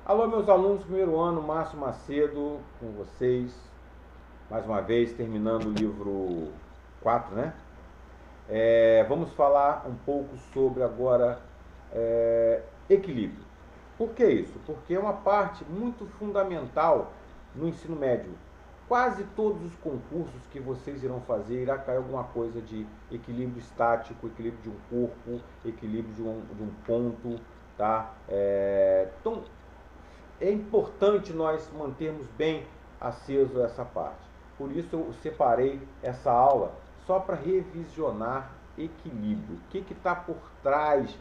Alô, meus alunos do primeiro ano, Márcio Macedo, com vocês, mais uma vez, terminando o livro 4, né? Vamos falar um pouco sobre agora equilíbrio. Por que isso? Porque é uma parte muito fundamental no ensino médio. Quase todos os concursos que vocês irão fazer irá cair alguma coisa de equilíbrio estático, equilíbrio de um corpo, equilíbrio de um ponto, tá? Então, é importante nós mantermos bem aceso essa parte. Por isso eu separei essa aula só para revisionar equilíbrio. O que está por trás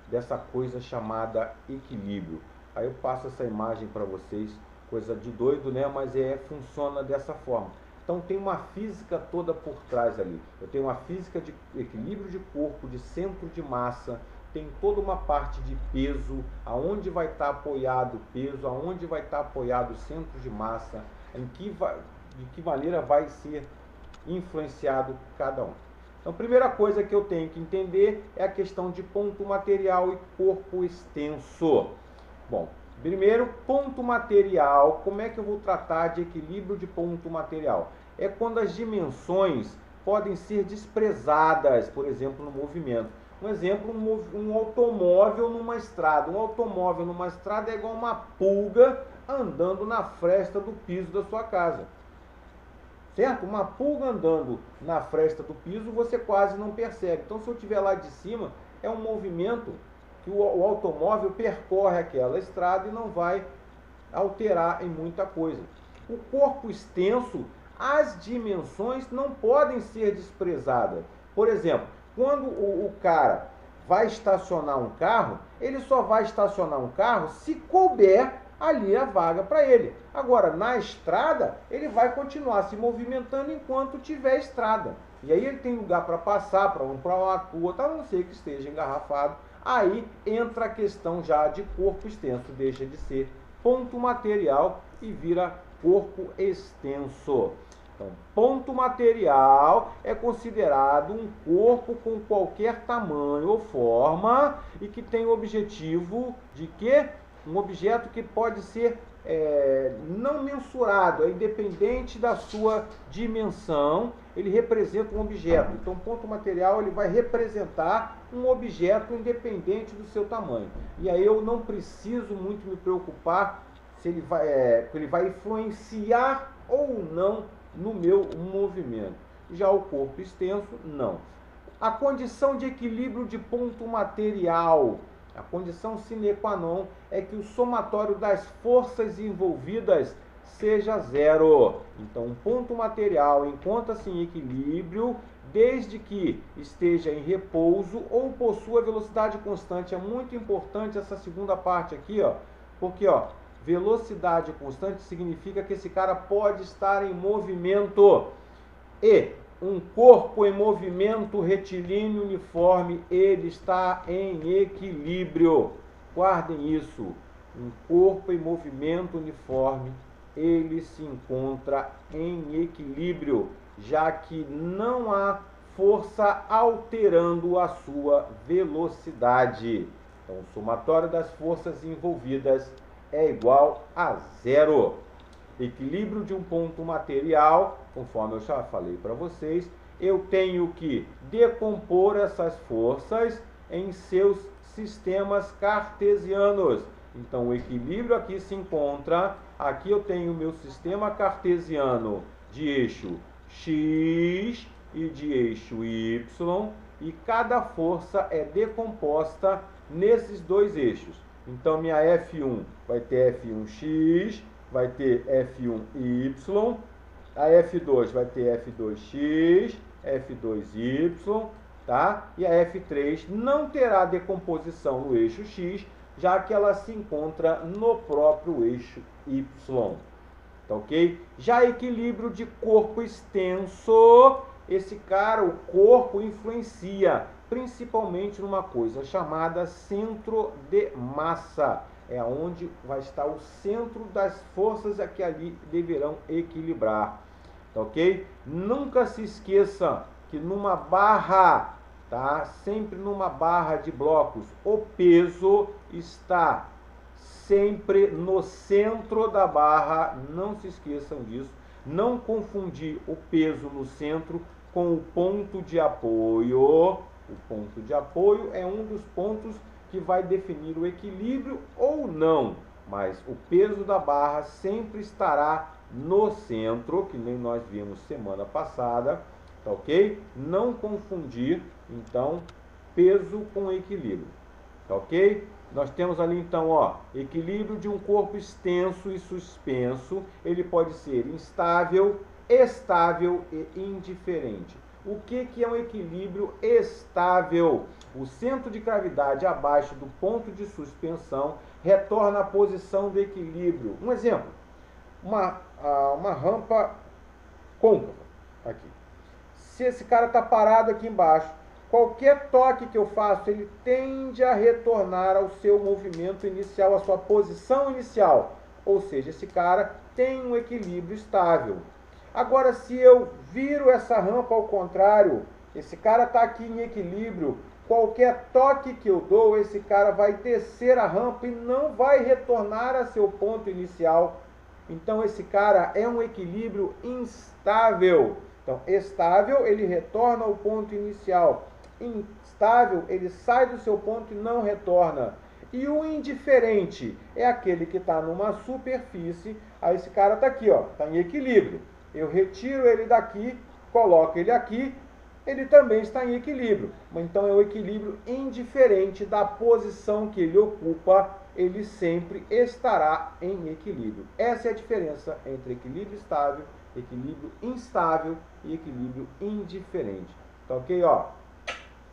dessa coisa chamada equilíbrio? Aí eu passo essa imagem para vocês, coisa de doido, né? Mas funciona dessa forma. Então tem uma física toda por trás ali. Eu tenho uma física de equilíbrio de corpo, de centro de massa, tem toda uma parte de peso, aonde vai estar apoiado o peso, aonde vai estar apoiado o centro de massa, de que maneira vai ser influenciado cada um. Então, a primeira coisa que eu tenho que entender é a questão de ponto material e corpo extenso. Bom, primeiro, ponto material. Como é que eu vou tratar de equilíbrio de ponto material? É quando as dimensões podem ser desprezadas, por exemplo, no movimento. Um exemplo, um automóvel numa estrada. Um automóvel numa estrada é igual uma pulga andando na fresta do piso da sua casa. Certo? Uma pulga andando na fresta do piso você quase não percebe. Então, se eu estiver lá de cima, é um movimento que o automóvel percorre aquela estrada e não vai alterar em muita coisa. O corpo extenso, as dimensões não podem ser desprezadas. Por exemplo, quando o cara vai estacionar um carro, ele só vai estacionar um carro se couber ali a vaga para ele. Agora, na estrada, ele vai continuar se movimentando enquanto tiver estrada. E aí ele tem lugar para passar, para uma rua, a não ser que esteja engarrafado. Aí entra a questão já de corpo extenso, deixa de ser ponto material e vira corpo extenso. Então, ponto material é considerado um corpo com qualquer tamanho ou forma e que tem o objetivo de quê? Um objeto que pode ser não mensurado, é independente da sua dimensão, ele representa um objeto. Então, ponto material ele vai representar um objeto independente do seu tamanho. E aí eu não preciso muito me preocupar se ele vai influenciar ou não no meu movimento. Já o corpo extenso, não. A condição de equilíbrio de ponto material, a condição sine qua non é que o somatório das forças envolvidas seja zero. Então, um ponto material encontra-se em equilíbrio desde que esteja em repouso ou possua velocidade constante. É muito importante essa segunda parte aqui, ó, porque velocidade constante significa que esse cara pode estar em movimento. E um corpo em movimento retilíneo uniforme, ele está em equilíbrio. Guardem isso. Um corpo em movimento uniforme, ele se encontra em equilíbrio, já que não há força alterando a sua velocidade. Então, o somatório das forças envolvidas é igual a zero. Equilíbrio de um ponto material, conforme eu já falei para vocês, eu tenho que decompor essas forças em seus sistemas cartesianos. Então, o equilíbrio aqui se encontra, aqui eu tenho o meu sistema cartesiano de eixo X e de eixo Y, e cada força é decomposta nesses dois eixos. Então, minha F1 vai ter F1x, vai ter F1y, a F2 vai ter F2x, F2y, tá? E a F3 não terá decomposição no eixo X, já que ela se encontra no próprio eixo Y. Tá ok? Já equilíbrio de corpo extenso, esse cara, o corpo influencia principalmente numa coisa chamada centro de massa. É onde vai estar o centro das forças que ali deverão equilibrar. Tá ok? Nunca se esqueça que numa barra, tá? Sempre numa barra de blocos, o peso está sempre no centro da barra, não se esqueçam disso, não confundir o peso no centro com o ponto de apoio. O ponto de apoio é um dos pontos que vai definir o equilíbrio ou não, mas o peso da barra sempre estará no centro, que nem nós vimos semana passada, tá ok? Não confundir, então, peso com equilíbrio, tá ok? Nós temos ali, então, ó, equilíbrio de um corpo extenso e suspenso, ele pode ser instável, estável e indiferente. O que é um equilíbrio estável? O centro de gravidade abaixo do ponto de suspensão retorna à posição de equilíbrio. Um exemplo, uma rampa côncava aqui. Se esse cara está parado aqui embaixo, qualquer toque que eu faço, ele tende a retornar ao seu movimento inicial, à sua posição inicial. Ou seja, esse cara tem um equilíbrio estável. Agora, se eu viro essa rampa ao contrário, esse cara está aqui em equilíbrio, qualquer toque que eu dou, esse cara vai descer a rampa e não vai retornar a seu ponto inicial. Então, esse cara é um equilíbrio instável. Então, estável, ele retorna ao ponto inicial. Instável, ele sai do seu ponto e não retorna. E o indiferente é aquele que está numa superfície. Aí esse cara está aqui, ó, está em equilíbrio. Eu retiro ele daqui, coloco ele aqui, ele também está em equilíbrio. Então é o equilíbrio indiferente da posição que ele ocupa, ele sempre estará em equilíbrio. Essa é a diferença entre equilíbrio estável, equilíbrio instável e equilíbrio indiferente. Tá ok? Ó,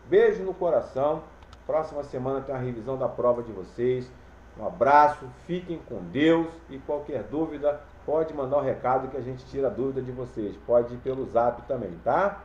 beijo no coração. Próxima semana tem a revisão da prova de vocês. Um abraço, fiquem com Deus e qualquer dúvida pode mandar um recado que a gente tira a dúvida de vocês. Pode ir pelo zap também, tá?